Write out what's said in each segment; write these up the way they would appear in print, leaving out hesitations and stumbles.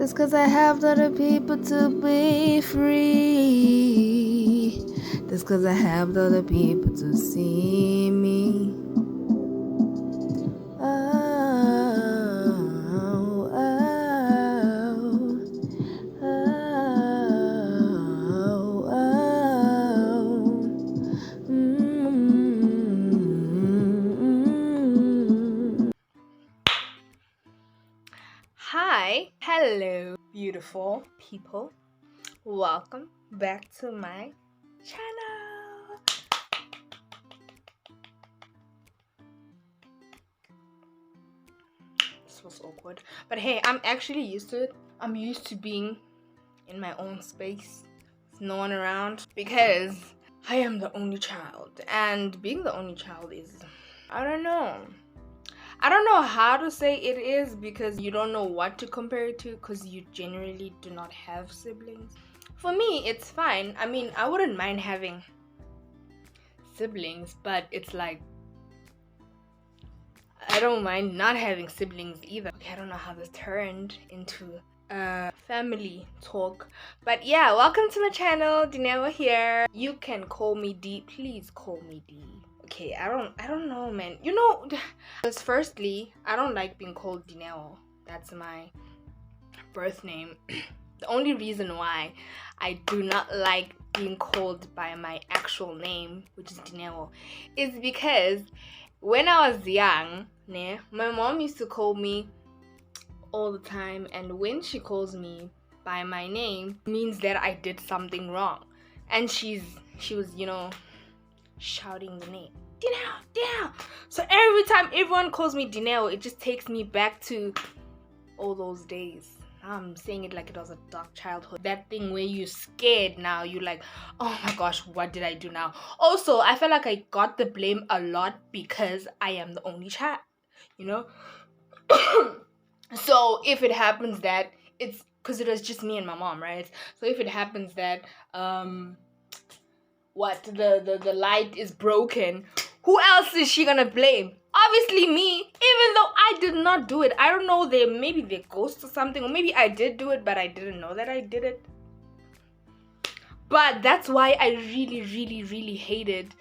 Just 'cause I helped other people to be free. Just 'cause I helped other people to see me. Hi, hello, beautiful people. Welcome back to my channel. This was awkward, but hey, I'm actually used to it. I'm used to being in my own space, with no one around, because I am the only child, and being the only child is, I don't know how to say it is, because you don't know what to compare it to, because you generally do not have siblings. For me, it's fine. I mean, I wouldn't mind having siblings, but it's like, I don't mind not having siblings either. Okay, I don't know how this turned into family talk, but yeah, welcome to my channel. Dineo here. You can call me D. Please call me D. Okay, I don't know, man. You know, because firstly, I don't like being called Dineo. That's my birth name. The only reason why I do not like being called by my actual name, which is Dineo, is because when I was young, my mom used to call me all the time, and when she calls me by my name, it means that I did something wrong, and she was, shouting the name, Dineo. So every time everyone calls me Dineo, it just takes me back to all those days. I'm saying it like it was a dark childhood. That thing where you're scared now, you're like, oh my gosh, what did I do now? Also, I feel like I got the blame a lot because I am the only child, So if it happens that it's because it was just me and my mom, right? So if it happens that the light is broken, who else is she gonna blame? Obviously me, even though I did not do it. I don't know, maybe they're ghosts or something, or maybe I did do it but I didn't know that I did it. But that's why I really, really, really hated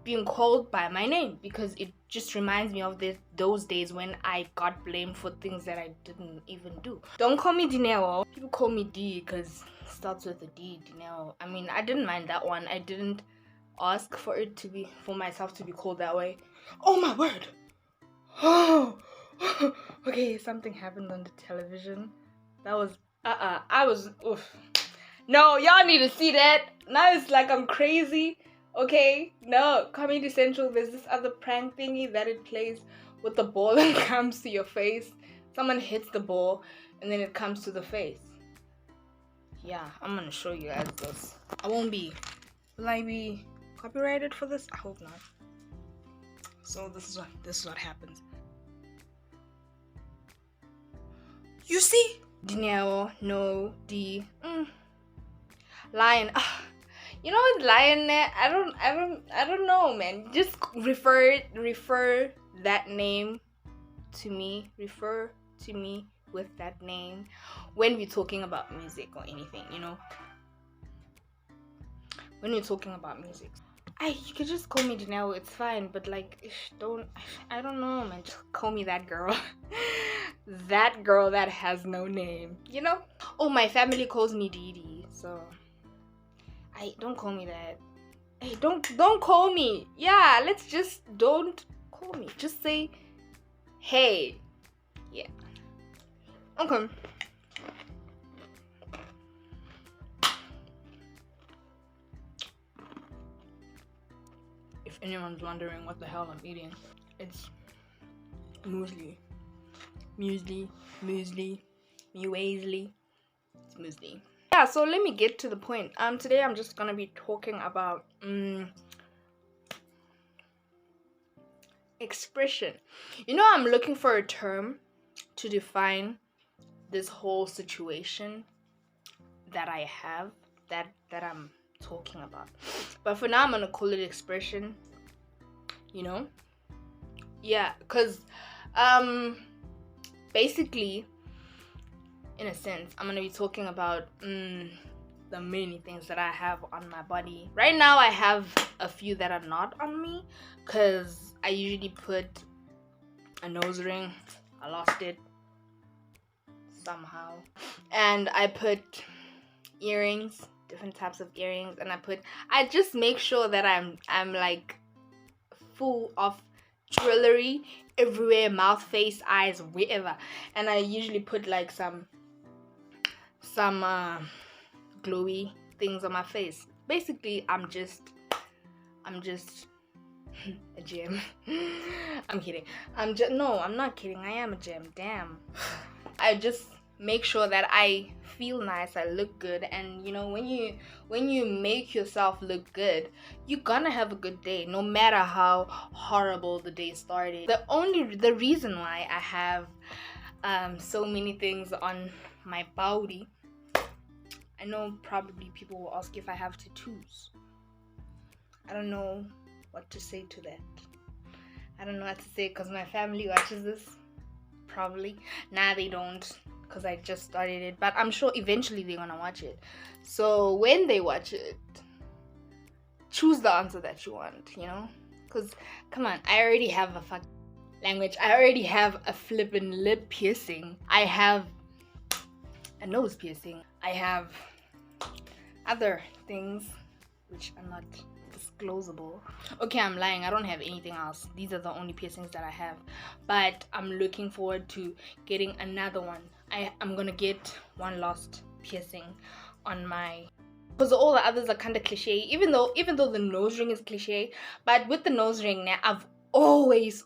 being called by my name, because it just reminds me of those days when I got blamed for things that I didn't even do. Don't call me Dineo. People call me D because it starts with a D, Dineo. I mean, I didn't mind that one. I didn't ask for myself to be called that way. Oh my word. Oh. Okay, something happened on the television. That was I was oof. No, y'all need to see that. Now it's like I'm crazy. Okay, no, Comedy Central, there's this other prank thingy that it plays with the ball and comes to your face. Someone hits the ball and then it comes to the face. Yeah, I'm gonna show you guys this. Will I be copyrighted for this? I hope not. So this is what happens. You see? Dinero, no, D. Lion. You know what, lion? I don't know, man. Just refer that name to me. Refer to me with that name when we're talking about music or anything. When we're talking about music, you could just call me Janelle. It's fine, but like, I don't know, man. Just call me that girl. That girl that has no name. Oh, my family calls me Didi, so. Don't call me that. Hey, don't call me. Yeah, let's just don't call me. Just say, hey. Yeah. Okay. If anyone's wondering what the hell I'm eating, it's muesli. Muesli. It's muesli. Yeah, so let me get to the point. Today I'm just gonna be talking about expression. I'm looking for a term to define this whole situation that I have, that I'm talking about. But for now, I'm gonna call it expression. Yeah, because basically in a sense. I'm gonna be talking about the many things that I have on my body. Right now I have a few that are not on me because I usually put a nose ring. I lost it somehow. And I put earrings, different types of earrings, and I just make sure that I'm like full of jewelry everywhere, mouth, face, eyes, wherever. And I usually put like some glowy things on my face. Basically, I'm just a gem. I'm kidding. I'm not kidding. I am a gem. Damn. I just make sure that I feel nice, I look good, and you know, when you make yourself look good, you're gonna have a good day, no matter how horrible the day started. The reason why I have so many things on my body, I know probably people will ask if I have tattoos. I don't know what to say to that. I don't know what to say because my family watches this. Probably. Nah, they don't, because I just started it, but I'm sure eventually they're gonna watch it. So when they watch it, choose the answer that you want, you know? Because come on, I already have a I already have a flippin' lip piercing. I have a nose piercing. I have other things which are not disclosable. Okay, I'm lying. I don't have anything else. These are the only piercings that I have. But I'm looking forward to getting another one. I'm gonna get one last piercing on my, because all the others are kind of cliche. Even though the nose ring is cliche, but with the nose ring now, I've always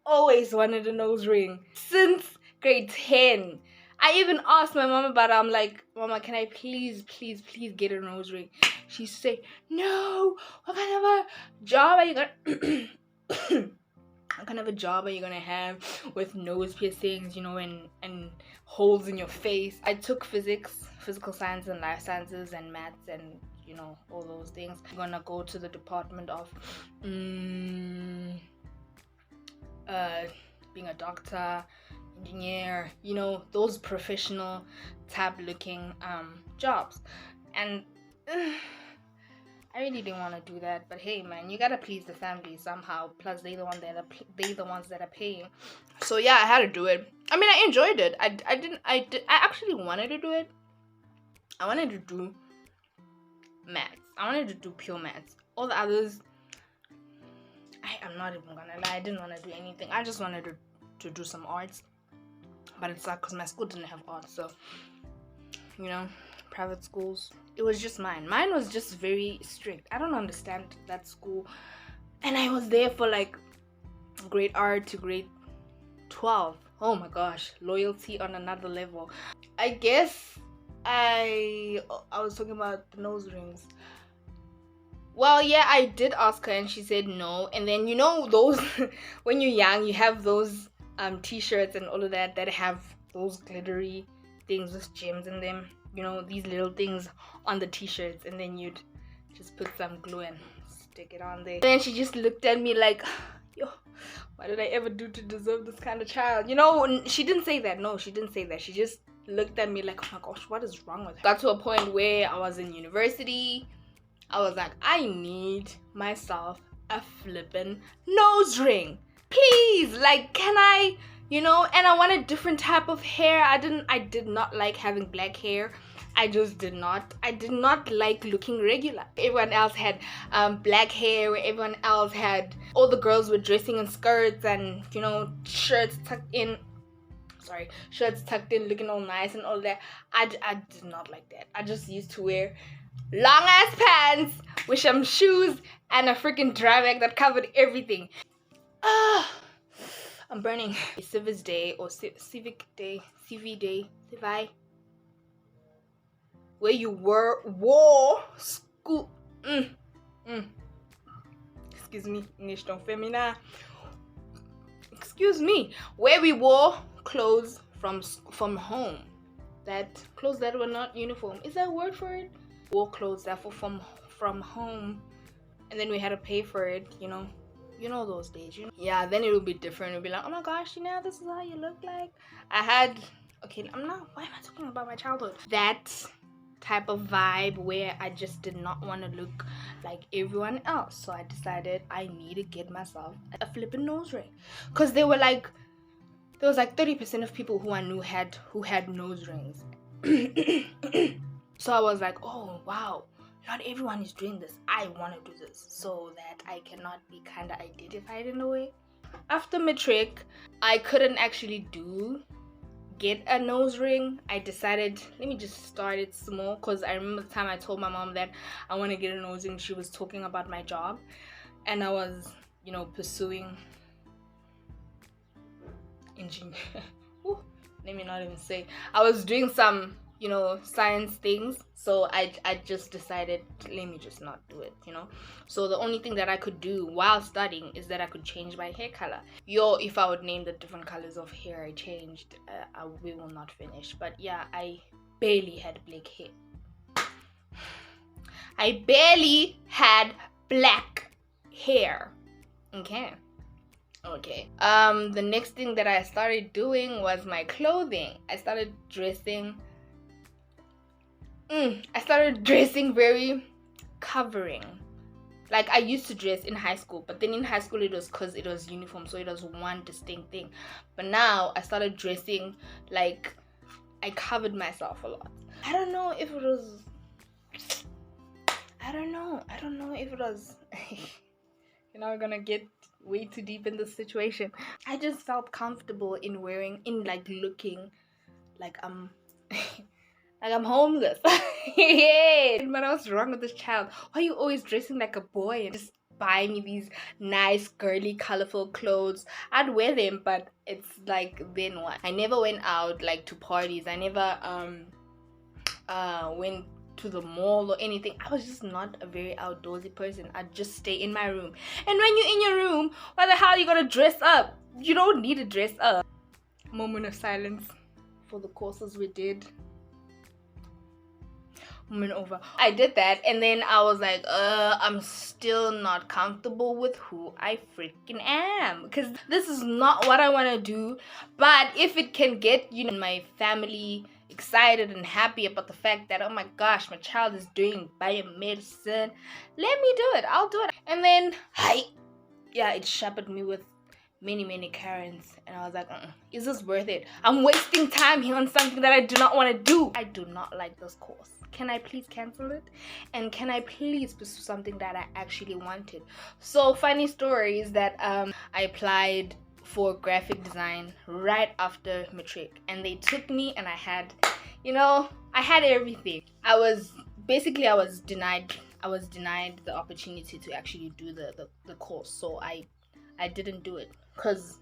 wanted a nose ring since grade 10. I even asked my mom about it. I'm like, Mama, can I please get a nose ring? She said, no, what kind of a job are you gonna what kind of a job are you gonna have with nose piercings, you know, and holes in your face? I took physical science and life sciences and maths and, you know, all those things. I'm gonna go to the department of being a doctor, engineer, you know, those professional type looking jobs. And I really didn't want to do that, but hey man, you gotta please the family somehow. Plus they the ones that are paying. So yeah, I had to do it. I mean, I enjoyed it. I actually wanted to do it. I wanted to do maths. I wanted to do pure maths. All the others, I'm not even gonna lie, I didn't want to do anything. I just wanted to do some arts. But it's like, because my school didn't have art, so, you know, private schools, it was just mine was just very strict. I don't understand that school. And I was there for like grade R to grade 12. Oh my gosh, loyalty on another level. I guess I was talking about the nose rings. Well, yeah, I did ask her and she said no. And then, you know, those when you're young, you have those t-shirts and all of that have those glittery things with gems in them, you know, these little things on the t-shirts, and then you'd just put some glue and stick it on there. And then she just looked at me like, yo, what did I ever do to deserve this kind of child? You know, she didn't say that. No, she didn't say that. She just looked at me like, oh my gosh, what is wrong with her? Got to a point where I was in university. I was like, I need myself a flippin' nose ring. Please, like, can I, you know? And I want a different type of hair. I did not like having black hair. I just did not. I did not like looking regular. Everyone else had black hair. Everyone else had, all the girls were dressing in skirts and, you know, shirts tucked in, looking all nice and all that. I did not like that. I just used to wear long ass pants with some shoes and a freaking dry bag that covered everything. I'm burning. Civics Day or Civic Day, CV Day, where you wore school. Excuse me, English don't femina. Excuse me, where we wore clothes from home. That clothes that were not uniform. Is that a word for it? Wore clothes that were from home, and then we had to pay for it, you know. You know those days, you know? Yeah, then it will be different. It'll be like, oh my gosh, you know, this is how you look like. Okay, I'm not. Why am I talking about my childhood? That type of vibe where I just did not want to look like everyone else. So I decided I need to get myself a flippin' nose ring, because there was like 30% of people who I knew had nose rings. So I was like, oh wow, not everyone is doing this. I want to do this so that I cannot be kind of identified in a way. After matric, I couldn't actually get a nose ring. I decided, let me just start it small, because I remember the time I told my mom that I want to get a nose ring. She was talking about my job, and I was, pursuing engineer. Let me not even say. I was doing some, science things. So I just decided, let me just not do it, So the only thing that I could do while studying is that I could change my hair color. If I would name the different colors of hair I changed, we will not finish. But yeah, I barely had black hair. I barely had black hair. Okay. The next thing that I started doing was my clothing. I started dressing very covering. Like I used to dress in high school, but then in high school it was because it was uniform, so it was one distinct thing. But now I started dressing like I covered myself a lot. I don't know if it was we're gonna get way too deep in this situation. I just felt comfortable in looking like I'm like I'm homeless. Yeah. But what's wrong with this child? Why are you always dressing like a boy and just buy me these nice, girly, colorful clothes? I'd wear them, but it's like, then what? I never went out like to parties. I never went to the mall or anything. I was just not a very outdoorsy person. I'd just stay in my room. And when you're in your room, why the hell are you gonna dress up? You don't need to dress up. Moment of silence for the courses we did. Moment over. I did that, and then I was like, I'm still not comfortable with who I freaking am, because this is not what I want to do. But if it can get my family excited and happy about the fact that, oh my gosh, my child is doing biomedicine, let me do it. I'll do it. And then it shepherded me with many Karens, and I was like, is this worth it? I'm wasting time here on something that I do not want to do. I do not like this course. Can I please cancel it? And can I please pursue something that I actually wanted? So funny story is that I applied for graphic design right after matric, and they took me, and I had everything. I was denied the opportunity to actually do the course. So I didn't do it because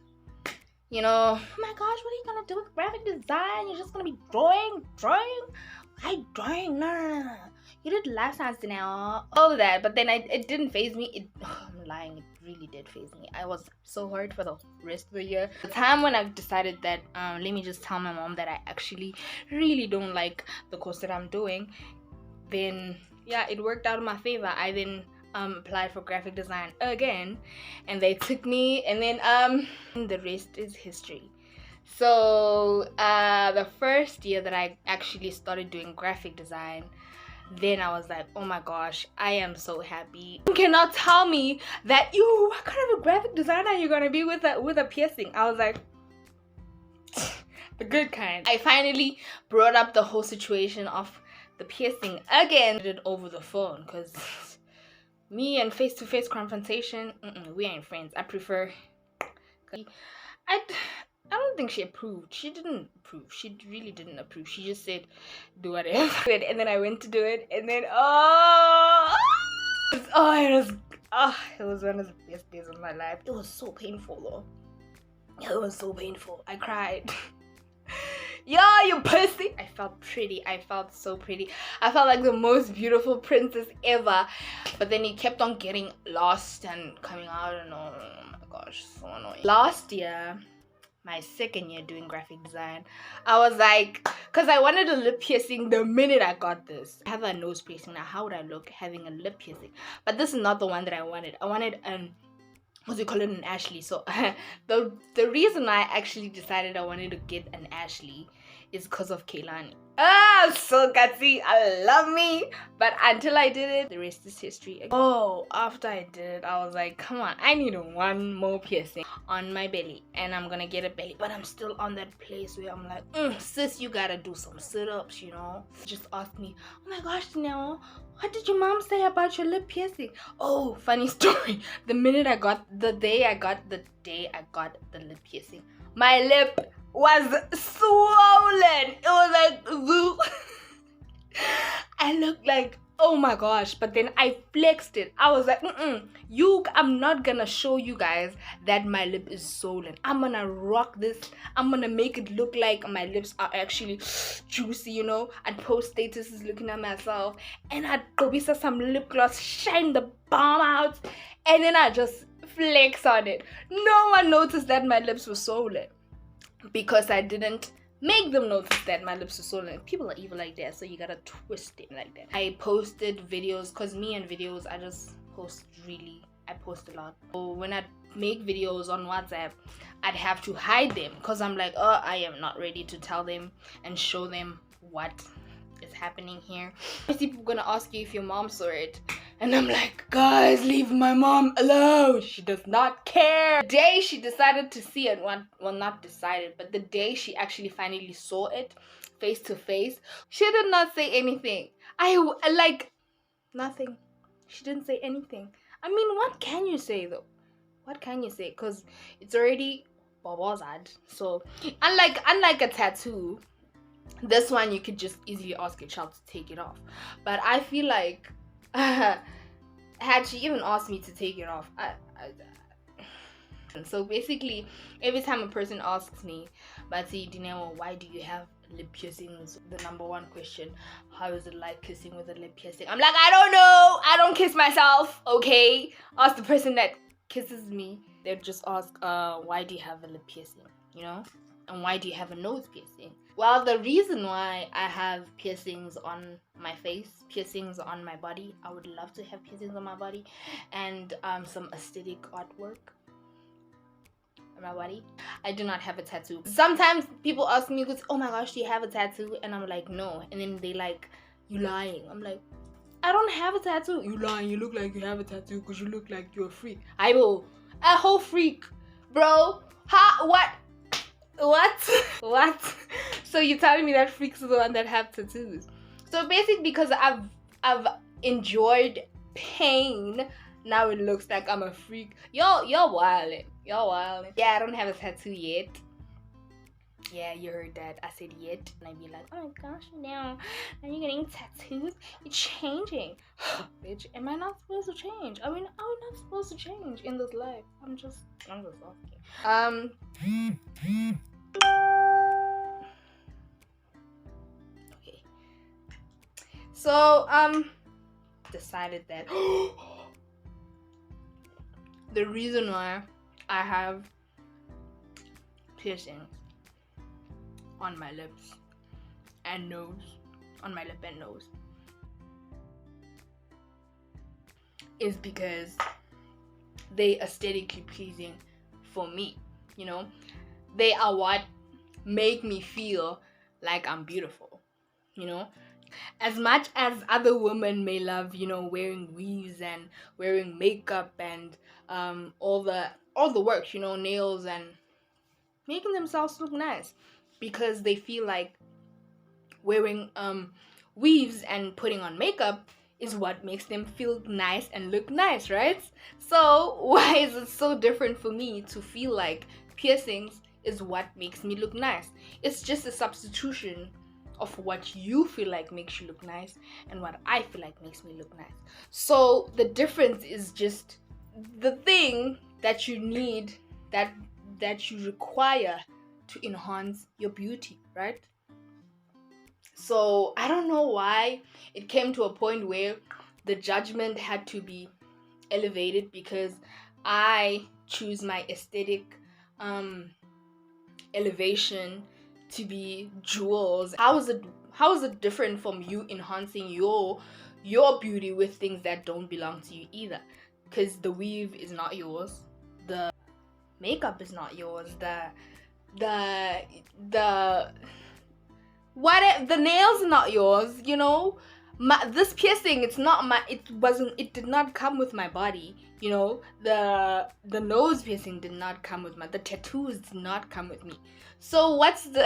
oh my gosh, what are you gonna do with graphic design? You're just gonna be drawing. No. You did life science now, all of that. But then it didn't faze me. I'm lying, it really did faze me. I was so hurt for the rest of the year. The time when I decided that let me just tell my mom that I actually really don't like the course that I'm doing, then it worked out in my favor. I then applied for graphic design again, and they took me, and then the rest is history. So the first year that I actually started doing graphic design, then I was like, oh my gosh, I am so happy. You cannot tell me that what kind of a graphic designer are you gonna be with a piercing? I was like, the good kind. I finally brought up the whole situation of the piercing again. I did it over the phone, because me and face-to-face confrontation, we ain't friends. I prefer. I don't think she approved. She didn't approve. She really didn't approve. She just said, do whatever. And then I went to do it, and then it was one of the best days of my life. It was so painful though. It was so painful. I cried. Yo, you pussy! I felt pretty. I felt so pretty. I felt like the most beautiful princess ever. But then he kept on getting lost and coming out, and oh my gosh, so annoying. Last year, my second year doing graphic design, I was like, because I wanted a lip piercing the minute I got this. I have a nose piercing now. How would I look having a lip piercing? But this is not the one that I wanted. I wanted what do you call it, an Ashley. So the reason I actually decided I wanted to get an Ashley is because of Kaylani. Ah, so gutsy. I love me. But until I did it, the rest is history. Oh, after I did it, I was like, come on, I need one more piercing on my belly. And I'm gonna get a belly. But I'm still on that place where I'm like, sis, you gotta do some sit-ups, you know? Just asked me, oh my gosh, Danielle, what did your mom say about your lip piercing? Oh, funny story. The day I got the lip piercing, my lip was swollen. It was like I looked like, oh my gosh. But then I flexed it. I was like, I'm not gonna show you guys that my lip is swollen. I'm gonna rock this. I'm gonna make it look like my lips are actually juicy, you know. I'd post statuses looking at myself, and I'd go with some lip gloss, shine the balm out, and then I just flex on it. No one noticed that my lips were swollen, because I didn't make them notice that my lips are swollen. People are evil like that, so you gotta twist it like that. I posted videos, because me and videos, I post a lot. So when I make videos on WhatsApp, I'd have to hide them, because I'm like, oh, I am not ready to tell them and show them what is happening here. I see people gonna ask you if your mom saw it, and I'm like, guys, leave my mom alone. She does not care. The day she decided to see it, well, not decided, but the day she actually finally saw it face to face, she did not say anything. Nothing. She didn't say anything. I mean, what can you say though? What can you say? Because it's already babazad. So unlike a tattoo, this one you could just easily ask your child to take it off. But I feel like had she even asked me to take it off, so basically every time a person asks me, but see, Dineo, why do you have lip piercings? The number one question, how is it like kissing with a lip piercing? I'm like, I don't know. I don't kiss myself, okay? Ask the person that kisses me. They'll just ask, why do you have a lip piercing? You know? And why do you have a nose piercing? Well, the reason why I have piercings on my face, piercings on my body, I would love to have piercings on my body, and some aesthetic artwork on my body. I do not have a tattoo. Sometimes people ask me, oh my gosh, do you have a tattoo? And I'm like, no. And then they like, you lying. I'm like, I don't have a tattoo. You lying. You look like you have a tattoo because you look like you're a freak. I will. A whole freak, bro. What? What? So you're telling me that freaks are the one that have tattoos? So basically, because I've enjoyed pain, now it looks like I'm a freak. You're wildin'. You're wildin'. Yeah, I don't have a tattoo yet. Yeah, you heard that. I said yet. And I'd be like, oh my gosh, now are you getting tattoos? You're changing. Bitch, am I not supposed to change? I mean, are we not supposed to change in this life? I'm just asking. Okay. So, decided that the reason why I have piercings on my lips and nose, on my lip and nose, is because they aesthetically pleasing for me. You know, they are what make me feel like I'm beautiful. You know, as much as other women may love, you know, wearing weaves and wearing makeup and all the work, you know, nails and making themselves look nice, because they feel like wearing weaves and putting on makeup is what makes them feel nice and look nice, right? So why is it so different for me to feel like piercings is what makes me look nice? It's just a substitution of what you feel like makes you look nice and what I feel like makes me look nice. So the difference is just the thing that you need, that you require to enhance your beauty, right? So I don't know why it came to a point where the judgment had to be elevated because I choose my aesthetic elevation to be jewels. How is it different from you enhancing your beauty with things that don't belong to you either? Because the weave is not yours, the makeup is not yours, the What if the nails are not yours, you know? This piercing, it's not my, it did not come with my body, you know? The nose piercing did not come with the tattoos did not come with me. So what's the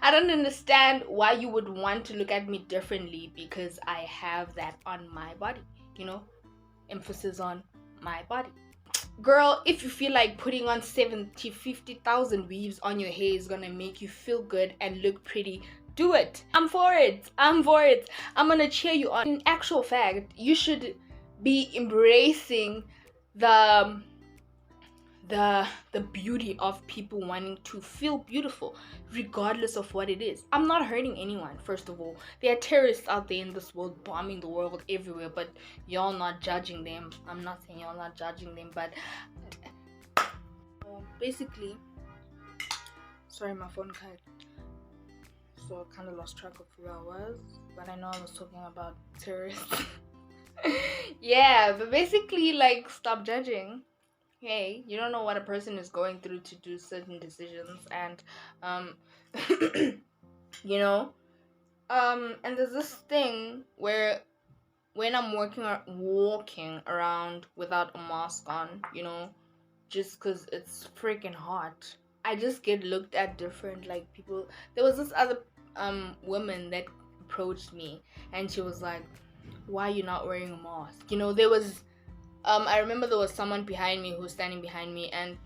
I don't understand why you would want to look at me differently because I have that on my body, you know? Emphasis on my body. Girl, if you feel like putting on 70, 50,000 weaves on your hair is gonna make you feel good and look pretty, do it. I'm for it. I'm for it. I'm gonna cheer you on. In actual fact, you should be embracing the the beauty of people wanting to feel beautiful regardless of what it is. I'm not hurting anyone. First of all, there are terrorists out there in this world bombing the world everywhere, but y'all not judging them. I'm not saying y'all not judging them, but basically, sorry, my phone cut, so I kind of lost track of where I was, but I know I was talking about terrorists. Yeah, but basically, like, stop judging. Hey, you don't know what a person is going through to do certain decisions, and you know, and there's this thing where when I'm walking around without a mask on, you know, just because it's freaking hot, I just get looked at different. Like, people, there was this other woman that approached me, and she was like, why are you not wearing a mask? You know, there was I remember there was someone behind me who was standing behind me, and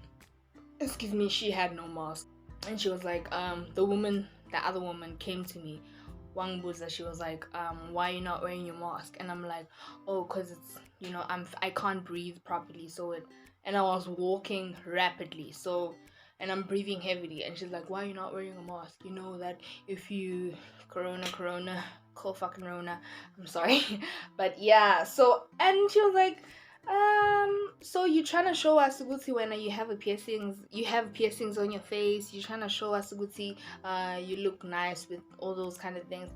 excuse me, she had no mask, and she was like, the other woman came to me, Wang Buza. She was like, why are you not wearing your mask? And I'm like, oh, cause it's, you know, I can't breathe properly, and I was walking rapidly, so, and I'm breathing heavily, and she's like, why are you not wearing a mask? You know that if you corona, call fucking Rona. I'm sorry, but yeah. So, and she was like, so you trying to show us Gucci when you have piercings on your face, you trying to show us Gucci you look nice with all those kind of things.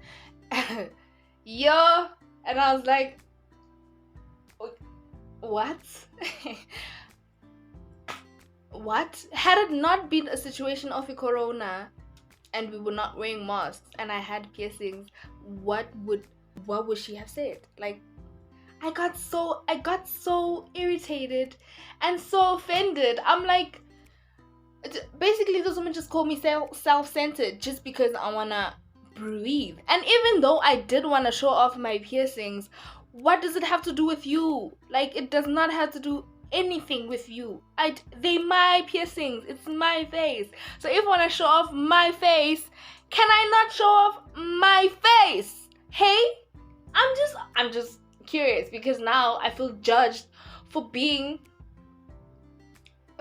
Yo, and I was like, what? What? Had it not been a situation of a corona and we were not wearing masks and I had piercings, what would she have said? Like, I got so irritated and so offended. I'm like, basically this woman just called me self-centered just because I wanna breathe. And even though I did want to show off my piercings, what does it have to do with you? Like, it does not have to do anything with you. They my piercings. It's my face. So if I want to show off my face, can I not show off my face? Hey, I'm just curious because now I feel judged for being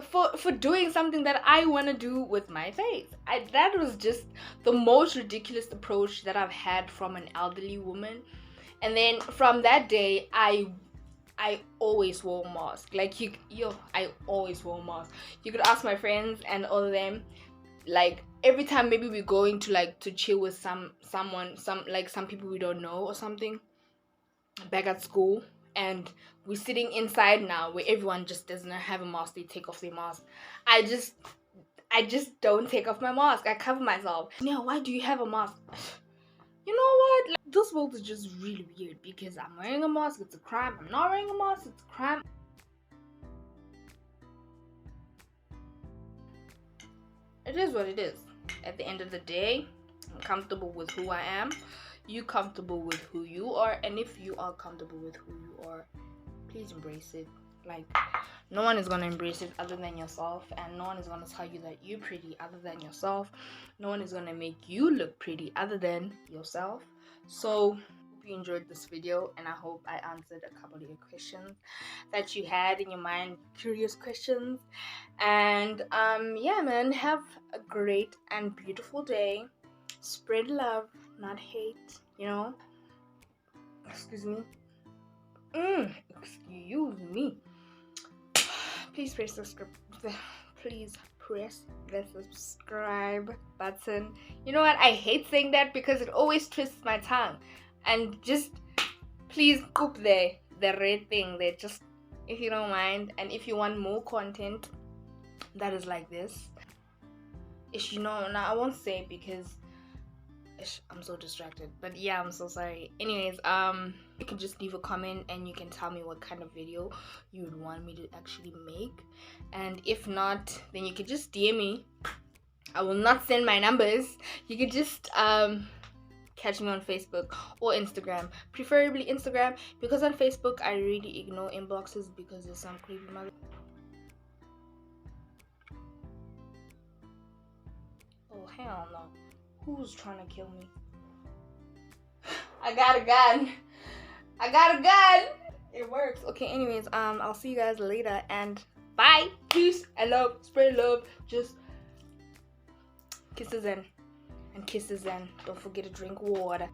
for doing something that I want to do with my face. That was just the most ridiculous approach that I've had from an elderly woman. And then from that day, I always wore a mask. Like, I always wore a mask. You could ask my friends and all of them. Like, every time maybe we're going to, like, to chill with some people we don't know or something back at school, and we're sitting inside now where everyone just doesn't have a mask, they take off their mask. I just don't take off my mask. I cover myself. Yeah, why do you have a mask? You know what? Like, this world is just really weird because I'm wearing a mask, it's a crime. I'm not wearing a mask, it's a crime. It is what it is. At the end of the day, I'm comfortable with who I am. You comfortable with who you are, and if you are comfortable with who you are, please embrace it. Like, no one is gonna embrace it other than yourself, and no one is gonna tell you that you're pretty other than yourself. No one is gonna make you look pretty other than yourself. So hope you enjoyed this video, and I hope I answered a couple of your questions that you had in your mind, curious questions. And yeah, man, have a great and beautiful day. Spread love, not hate, you know. Excuse me. Excuse me. Please press the subscribe button. You know what? I hate saying that because it always twists my tongue. And just please coop the red thing there, just if you don't mind. And if you want more content that is like this, if you know, now I won't say because I'm so distracted, but yeah, I'm so sorry. Anyways, you can just leave a comment and you can tell me what kind of video you would want me to actually make, and if not, then you could just DM me. I will not send my numbers. You could just catch me on Facebook or Instagram, preferably Instagram, because on Facebook I really ignore inboxes because there's some creepy mother. Oh hell no! Who's trying to kill me? I got a gun. I got a gun. It works. Okay. Anyways, I'll see you guys later and bye. Peace and love. Spread love. Just kisses and kisses and don't forget to drink water.